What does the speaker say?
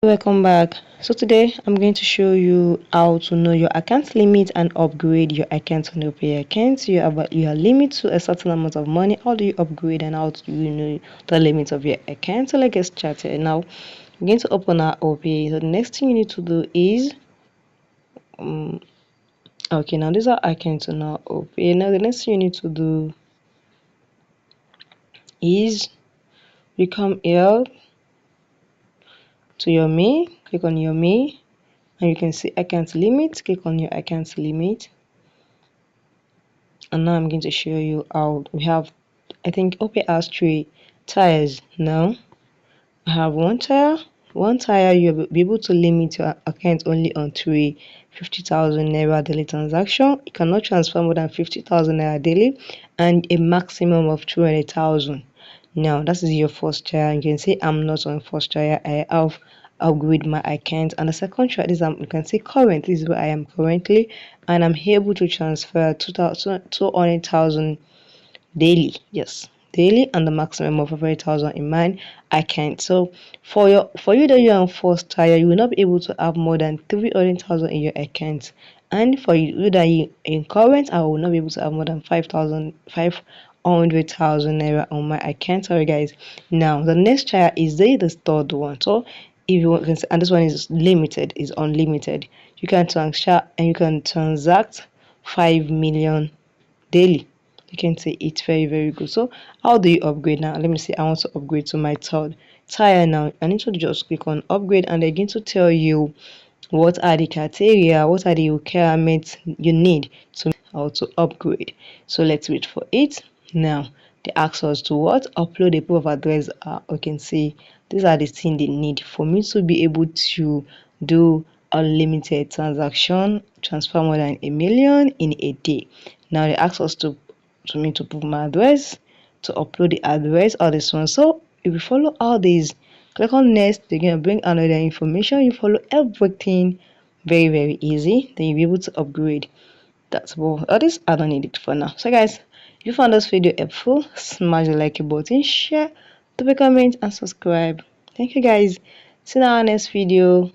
Welcome back. So today I'm going to show you how to know your account limit and upgrade your account on your pay account. You have your limit to a certain amount of money. How do you upgrade and how do you know the limit of your account? So let's get started. Now I'm going to open our OPay. So the next thing you need to do is okay, now these are accounts on our OPay. Now the next thing you need to do is you come here to your mail, click on your mail, and you can see account limit. Click on your account limit. And now I'm going to show you how we have, I think OPay has 3 tiers now. I have one tire you'll be able to limit your account only on 50,000 naira daily transaction. You cannot transfer more than 50,000 naira daily and a maximum of 200,000. Now that is your first tier. You can say I'm not on first tier. I have upgrade my account. And the second tier is you can see current. This is where I am currently, and I'm able to transfer 200,000 daily. Yes, daily, and the maximum of 500,000 in mine account. So for you that you're on first tier, you will not be able to have more than 300,000 in your account. And for you that you in current, I will not be able to have more than 500,000 naira on my account. Sorry guys. Now the next tier is the third one. So if you want, and this one is limited, is unlimited. You can transfer and you can transact 5 million daily. You can say it's very good. So how do you upgrade now? Let me say I want to upgrade to my third tier now. I need to just click on upgrade and they're going to tell you what are the criteria, what are the requirements you need to how to upgrade. So let's wait for it. Now they ask us to what? Upload a proof of address. You can see these are the things they need for me to be able to do unlimited transaction, transfer more than 1 million in a day. Now they ask us to me to put my address, to upload the address, all this one. So if you follow all these, click on next, they're gonna bring another information. You follow everything, very easy, then you'll be able to upgrade. That's all this I don't need it for now. So guys, if you found this video helpful, smash the like button, share, leave a comment and subscribe. Thank you guys. See you in our next video.